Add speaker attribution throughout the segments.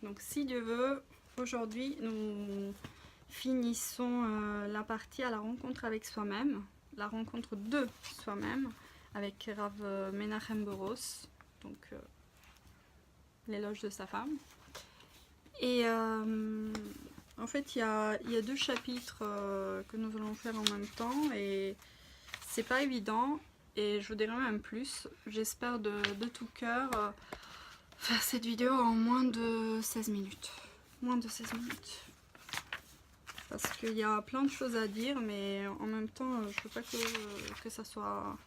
Speaker 1: Donc si Dieu veut, aujourd'hui nous finissons la partie à la rencontre avec soi-même, la rencontre de soi-même avec Rav Menachem Boros, donc l'éloge de sa femme. Et en fait il y a deux chapitres que nous allons faire en même temps et c'est pas évident et je vous dirai même plus. J'espère de tout cœur faire cette vidéo en moins de 16 minutes. Moins de 16 minutes. Parce qu'il y a plein de choses à dire, mais en même temps, je veux pas que ça soit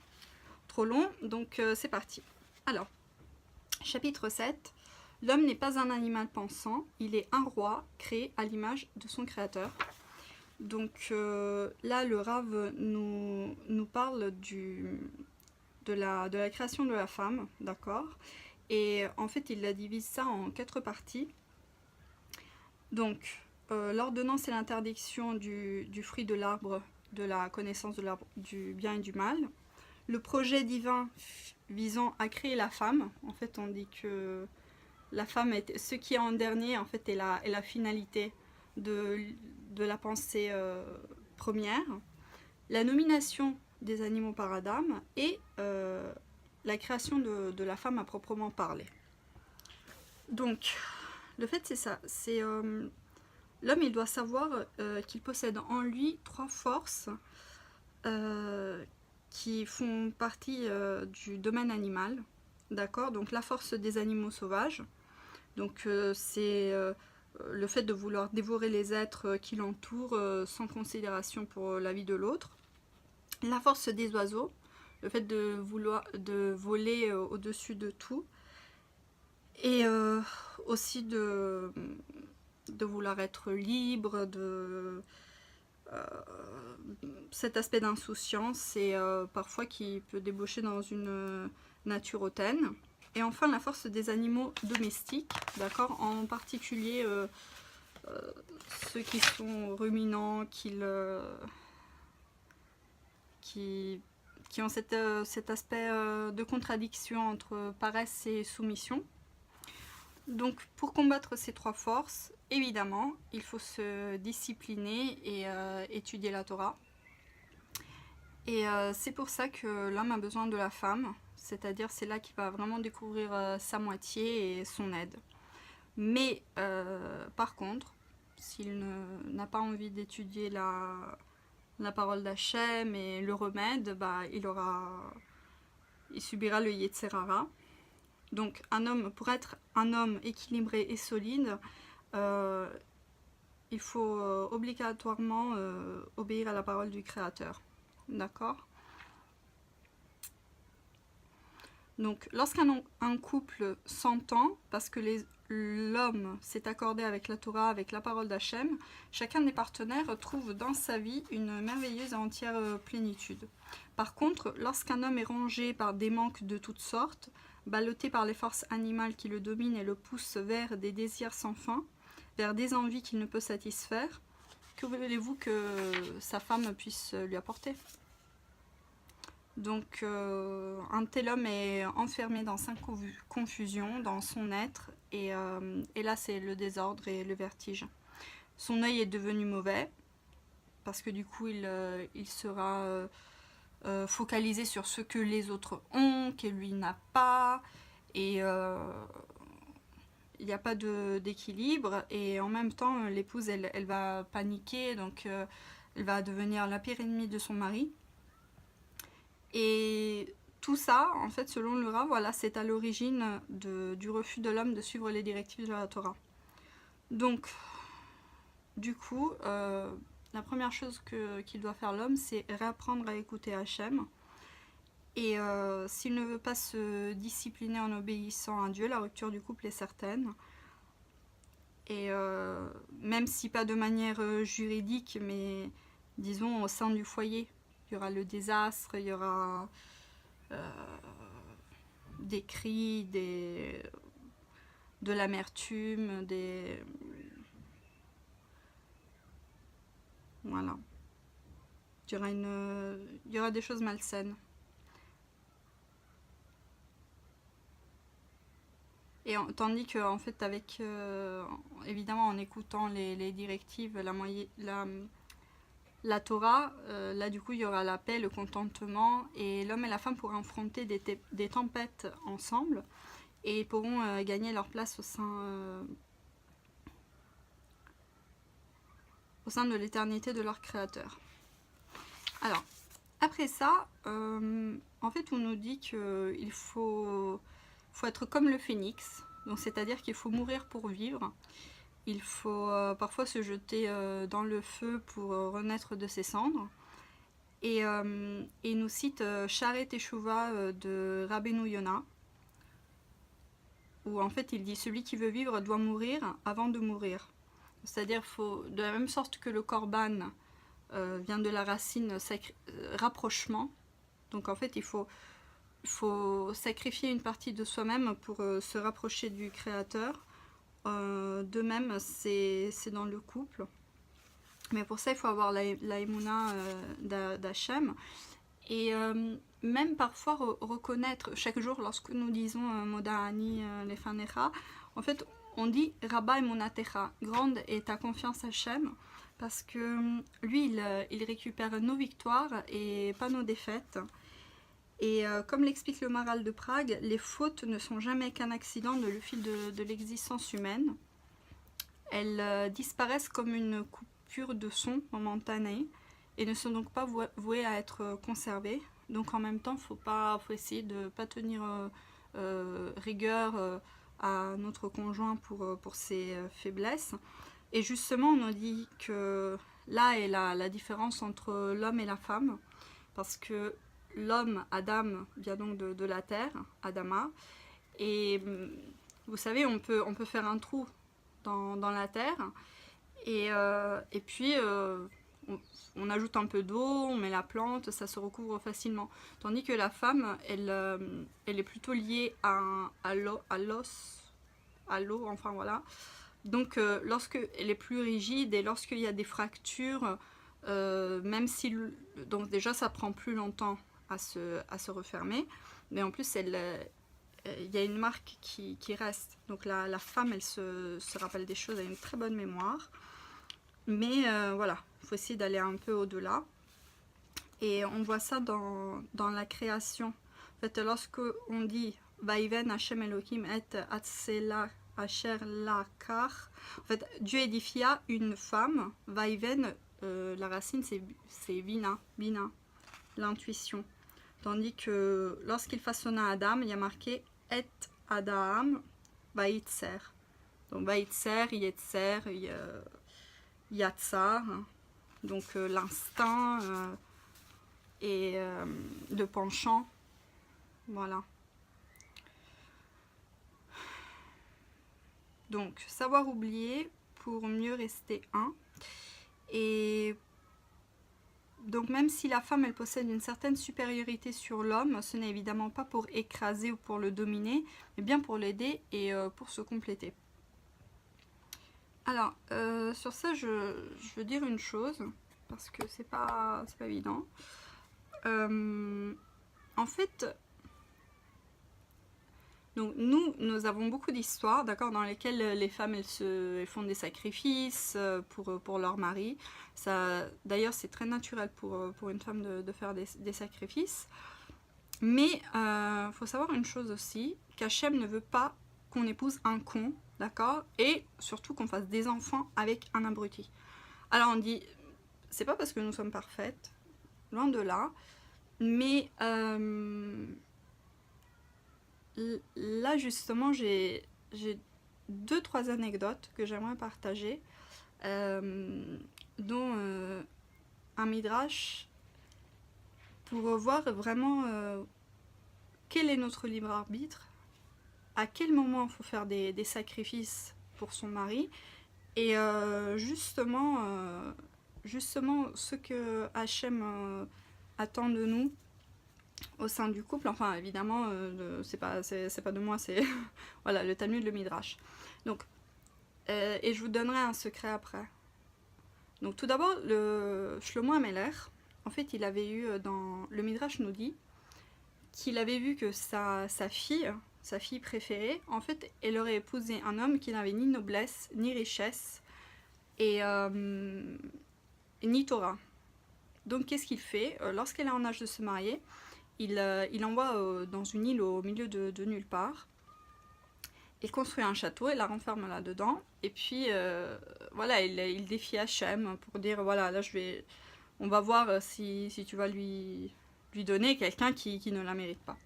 Speaker 1: trop long. Donc c'est parti. Alors, chapitre 7. L'homme n'est pas un animal pensant, il est un roi créé à l'image de son créateur. Donc là, le Rav nous parle de la création de la femme, d'accord? Et en fait, il la divise ça en 4 parties. Donc, l'ordonnance et l'interdiction du fruit de l'arbre, de la connaissance de l'arbre du bien et du mal. Le projet divin visant à créer la femme. En fait, on dit que la femme est ce qui est en dernier, en fait, est la finalité de la pensée première. La nomination des animaux par Adam et la création de la femme à proprement parler. Donc, le fait c'est ça, c'est l'homme il doit savoir qu'il possède en lui 3 forces qui font partie du domaine animal, d'accord? Donc la force des animaux sauvages, donc c'est le fait de vouloir dévorer les êtres qui l'entourent sans considération pour la vie de l'autre. La force des oiseaux, le fait de voler au-dessus de tout. Et aussi de vouloir être libre, cet aspect d'insouciance et parfois qui peut débaucher dans une nature hautaine. Et enfin la force des animaux domestiques, d'accord, en particulier ceux qui sont ruminants, qui ont cet aspect de contradiction entre paresse et soumission. Donc pour combattre ces 3 forces, évidemment, il faut se discipliner et étudier la Torah. Et c'est pour ça que l'homme a besoin de la femme, c'est-à-dire c'est là qu'il va vraiment découvrir sa moitié et son aide. Mais par contre, s'il n'a pas envie d'étudier la parole d'Hachem et le remède, bah, il subira le Yetzer Hara. Donc un homme, pour être un homme équilibré et solide, il faut obligatoirement obéir à la parole du Créateur. D'accord? Donc lorsqu'un couple s'entend, parce que l'homme s'est accordé avec la Torah, avec la parole d'Hachem, chacun des partenaires trouve dans sa vie une merveilleuse et entière plénitude. Par contre, lorsqu'un homme est rongé par des manques de toutes sortes, ballotté par les forces animales qui le dominent et le poussent vers des désirs sans fin, vers des envies qu'il ne peut satisfaire, que voulez-vous que sa femme puisse lui apporter? Donc un tel homme est enfermé dans sa confusion, dans son être, et là c'est le désordre et le vertige. Son œil est devenu mauvais, parce que du coup il sera focalisé sur ce que les autres ont, que lui n'a pas, et il n'y a pas d'équilibre, et en même temps l'épouse elle va paniquer, donc elle va devenir la pire ennemie de son mari. Et tout ça, en fait, selon le Rav, voilà, c'est à l'origine du refus de l'homme de suivre les directives de la Torah. Donc, du coup, la première chose qu'il doit faire l'homme, c'est réapprendre à écouter Hachem. Et s'il ne veut pas se discipliner en obéissant à Dieu, la rupture du couple est certaine. Et même si pas de manière juridique, mais disons au sein du foyer, il y aura le désastre, il y aura des cris, de l'amertume, voilà. Il y aura des choses malsaines. Et tandis que en fait avec évidemment en écoutant les directives, la Torah, là du coup il y aura la paix, le contentement, et l'homme et la femme pourront affronter des tempêtes ensemble et pourront gagner leur place au sein de l'éternité de leur créateur. Alors, après ça, en fait on nous dit qu'il faut être comme le phénix, donc c'est-à-dire qu'il faut mourir pour vivre. Il faut parfois se jeter dans le feu pour renaître de ses cendres. Et il nous cite Sharet Teshuvah de Rabbeinu Yonah, où en fait il dit celui qui veut vivre doit mourir avant de mourir. C'est-à-dire de la même sorte que le korban vient de la racine rapprochement. Donc en fait il faut sacrifier une partie de soi-même pour se rapprocher du Créateur. De même, c'est dans le couple. Mais pour ça, il faut avoir la émouna d'Hachem. Et même parfois reconnaître, chaque jour, lorsque nous disons Moda'ani Lefanecha, en fait, on dit Rabba Emunatecha, grande est ta confiance Hachem, parce que lui, il récupère nos victoires et pas nos défaites. Et comme l'explique le Maral de Prague, les fautes ne sont jamais qu'un accident de le fil de l'existence humaine. Elles disparaissent comme une coupure de son momentanée et ne sont donc pas vouées à être conservées. Donc en même temps, faut essayer de ne pas tenir rigueur à notre conjoint pour ses faiblesses. Et justement, on nous dit que là est la différence entre l'homme et la femme, parce que l'homme, Adam, vient donc de la terre, Adama, et vous savez, on peut faire un trou dans la terre, et puis on ajoute un peu d'eau, on met la plante, ça se recouvre facilement. Tandis que la femme, elle est plutôt liée à l'eau, enfin voilà. Donc lorsque elle est plus rigide et lorsqu'il y a des fractures, même si donc déjà ça prend plus longtemps à se refermer, mais en plus il y a une marque qui reste. Donc la femme, elle se rappelle des choses, elle a une très bonne mémoire. Mais voilà, il faut essayer d'aller un peu au-delà. Et on voit ça dans la création. En fait, lorsque on dit Vaiven Hashem Elohim et Atsela Asher Lakar, en fait, Dieu édifia une femme. Vaiven, la racine c'est Vina, l'intuition. Tandis que lorsqu'il façonna Adam, il y a marqué Et Adam Vaitser. Donc Vaitser, Yetzer, Yatsar, donc l'instinct et le penchant. Voilà. Donc, savoir oublier pour mieux rester un. Et donc même si la femme, elle possède une certaine supériorité sur l'homme, ce n'est évidemment pas pour écraser ou pour le dominer, mais bien pour l'aider et pour se compléter. Alors, sur ça, je veux dire une chose, parce que c'est pas évident. En fait, donc nous avons beaucoup d'histoires, d'accord, dans lesquelles les femmes elles font des sacrifices pour leur mari. Ça, d'ailleurs, c'est très naturel pour une femme de faire des sacrifices. Mais faut savoir une chose aussi, qu'Hachem ne veut pas qu'on épouse un con, d'accord, et surtout qu'on fasse des enfants avec un abruti. Alors on dit, c'est pas parce que nous sommes parfaites, loin de là, mais là justement j'ai 2-3 anecdotes que j'aimerais partager, dont un midrash pour voir vraiment quel est notre libre arbitre, à quel moment il faut faire des sacrifices pour son mari, et justement ce que Hachem attend de nous au sein du couple. Enfin évidemment c'est pas de moi, c'est voilà, le Talmud, le Midrash. Donc et je vous donnerai un secret après. Donc tout d'abord, le Shlomo Ameler, en fait il avait eu, dans le Midrash nous dit qu'il avait vu que sa fille, sa fille préférée, en fait, elle aurait épousé un homme qui n'avait ni noblesse, ni richesse, et ni Torah. Donc qu'est-ce qu'il fait? Lorsqu'elle est en âge de se marier, il envoie dans une île au milieu de nulle part. Il construit un château, il la renferme là-dedans, et puis voilà, il défie Hachem pour dire voilà, là on va voir si tu vas lui donner quelqu'un qui ne la mérite pas.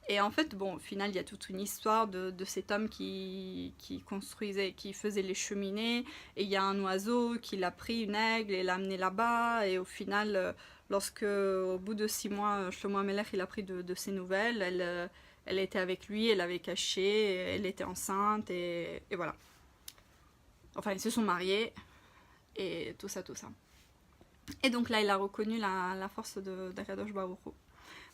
Speaker 1: Et en fait, bon, au final, il y a toute une histoire de cet homme qui construisait, qui faisait les cheminées, et il y a un oiseau qui l'a pris, une aigle, et l'a amené là-bas, et au final, lorsque, au bout de 6 mois, Shlomo HaMelech, il a pris de ses nouvelles, elle était avec lui, elle l'avait caché, elle était enceinte, et voilà. Enfin, ils se sont mariés, et tout ça, tout ça. Et donc là, il a reconnu la force d'Akadosh Baruch Hu.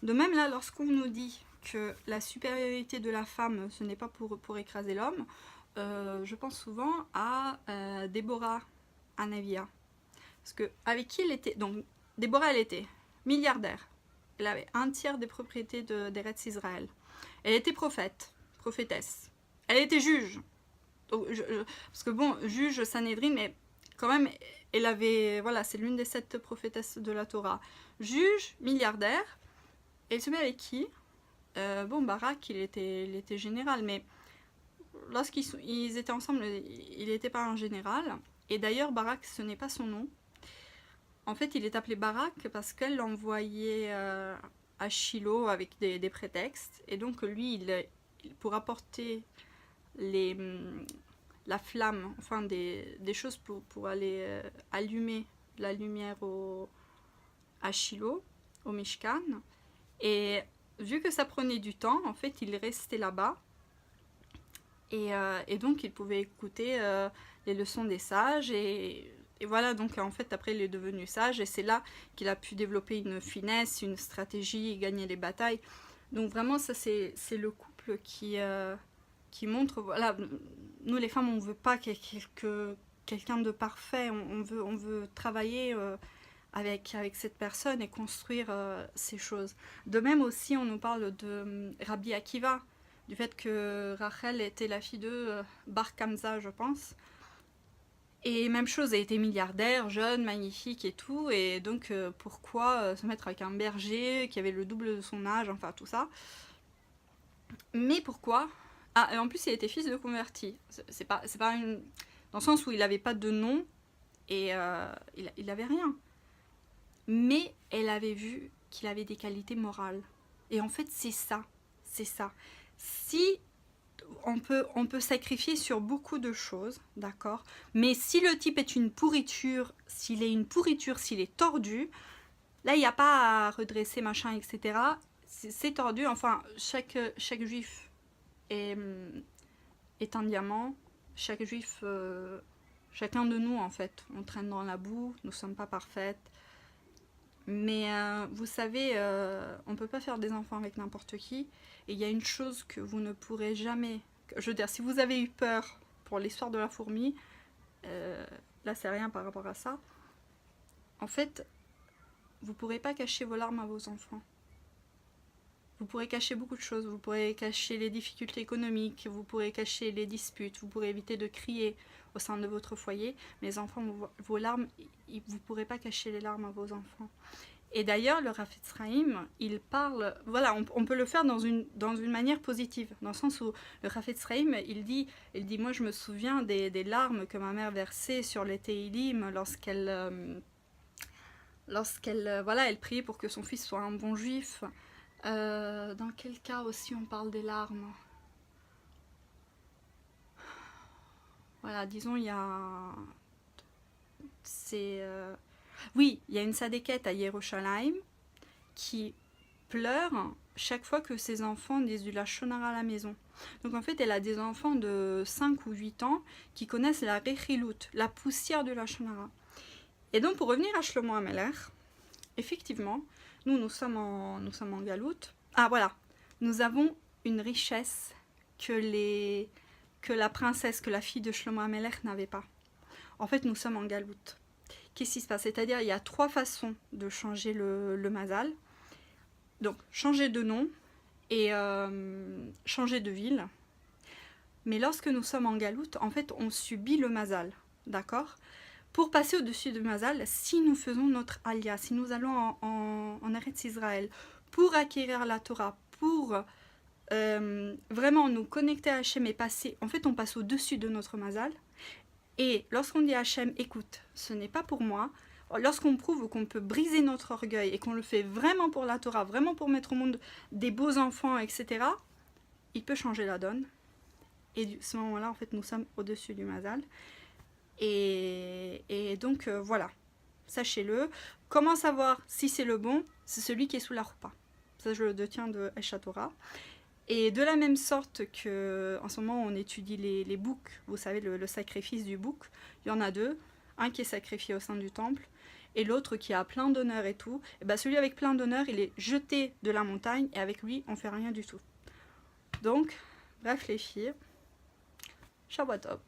Speaker 1: De même, là, lorsqu'on nous dit que la supériorité de la femme, ce n'est pas pour écraser l'homme, je pense souvent à Déborah Anavia. Parce que avec qui elle était... Donc, Déborah, elle était milliardaire. Elle avait un tiers des propriétés d'Eretz Israël. Elle était prophétesse. Elle était juge. Donc, parce que bon, juge Sanhédrin, mais quand même, elle avait... Voilà, c'est l'une des 7 prophétesses de la Torah. Juge, milliardaire. Et elle se met avec qui? Bon, Barak, il était général, mais lorsqu'ils étaient ensemble, il n'était pas un général. Et d'ailleurs, Barak, ce n'est pas son nom. En fait, il est appelé Barak parce qu'elle l'envoyait à Shiloh avec des prétextes. Et donc, lui, pour apporter la flamme, enfin des choses pour aller allumer la lumière à Shiloh, au Mishkan. Et vu que ça prenait du temps, en fait, il restait là-bas. Et donc, il pouvait écouter les leçons des sages. Et voilà, donc en fait, après, il est devenu sage. Et c'est là qu'il a pu développer une finesse, une stratégie et gagner les batailles. Donc vraiment, ça, c'est le couple qui montre... Voilà, nous, les femmes, on ne veut pas quelqu'un de parfait. On veut travailler... avec cette personne et construire ces choses. De même aussi, on nous parle de Rabbi Akiva, du fait que Rachel était la fille de Bar Kamsa, je pense. Et même chose, elle était milliardaire, jeune, magnifique et tout, et donc pourquoi se mettre avec un berger qui avait le double de son âge, enfin tout ça. Mais pourquoi? Ah, et en plus, il était fils de converti. C'est pas une... Dans le sens où il n'avait pas de nom, et il n'avait rien. Mais elle avait vu qu'il avait des qualités morales. Et en fait, c'est ça. Si on peut sacrifier sur beaucoup de choses, d'accord, mais si le type est une pourriture, s'il est tordu, là, il n'y a pas à redresser, machin, etc. C'est tordu. Enfin, chaque juif est un diamant. Chaque juif, chacun de nous, en fait, on traîne dans la boue, nous ne sommes pas parfaites. Mais vous savez, on ne peut pas faire des enfants avec n'importe qui. Et il y a une chose que vous ne pourrez jamais... Je veux dire, si vous avez eu peur pour l'histoire de la fourmi, là c'est rien par rapport à ça. En fait, vous ne pourrez pas cacher vos larmes à vos enfants. Vous pourrez cacher beaucoup de choses. Vous pourrez cacher les difficultés économiques, vous pourrez cacher les disputes, vous pourrez éviter de crier au sein de votre foyer. Mais les enfants, vos larmes, vous ne pourrez pas cacher les larmes à vos enfants. Et d'ailleurs, le Rav Etzraïm, il parle... Voilà, on peut le faire dans une manière positive, dans le sens où le Rav Etzraïm, il dit, moi je me souviens des larmes que ma mère versait sur les Teilim lorsqu'elle voilà, elle priait pour que son fils soit un bon juif. Dans quel cas aussi on parle des larmes? Voilà, disons, il y a... Oui, il y a une sadéquette à Yerushalayim qui pleure chaque fois que ses enfants disent du lashon hara à la maison. Donc en fait, elle a des enfants de 5 ou 8 ans qui connaissent la rechilut, la poussière du lashon hara. Et donc pour revenir à Shlomo HaMelech, effectivement, nous sommes en galoute. Ah voilà, nous avons une richesse que la princesse, que la fille de Shlomo HaMelech n'avait pas. En fait, nous sommes en galoute. Qu'est-ce qui se passe? C'est-à-dire, il y a 3 façons de changer le mazal. Donc, changer de nom et changer de ville. Mais lorsque nous sommes en galoute, en fait, on subit le mazal, d'accord? Pour passer au-dessus de mazal, si nous faisons notre alia, si nous allons en Eretz Israël, pour acquérir la Torah, pour vraiment nous connecter à Hachem et passer, en fait, on passe au-dessus de notre mazal. Et lorsqu'on dit à Hachem, écoute, ce n'est pas pour moi, lorsqu'on prouve qu'on peut briser notre orgueil et qu'on le fait vraiment pour la Torah, vraiment pour mettre au monde des beaux enfants, etc., il peut changer la donne. Et à ce moment-là, en fait, nous sommes au-dessus du mazal. Et donc, voilà, sachez-le. Comment savoir si c'est le bon? C'est celui qui est sous la roupa. Ça, je le détiens de Aish HaTorah. Et de la même sorte que, en ce moment, on étudie les boucs, vous savez, le sacrifice du bouc, il y en a deux. Un qui est sacrifié au sein du temple, et l'autre qui a plein d'honneur et tout. Et ben celui avec plein d'honneur, il est jeté de la montagne, et avec lui, on fait rien du tout. Donc, bref les filles, Shabbat Tov.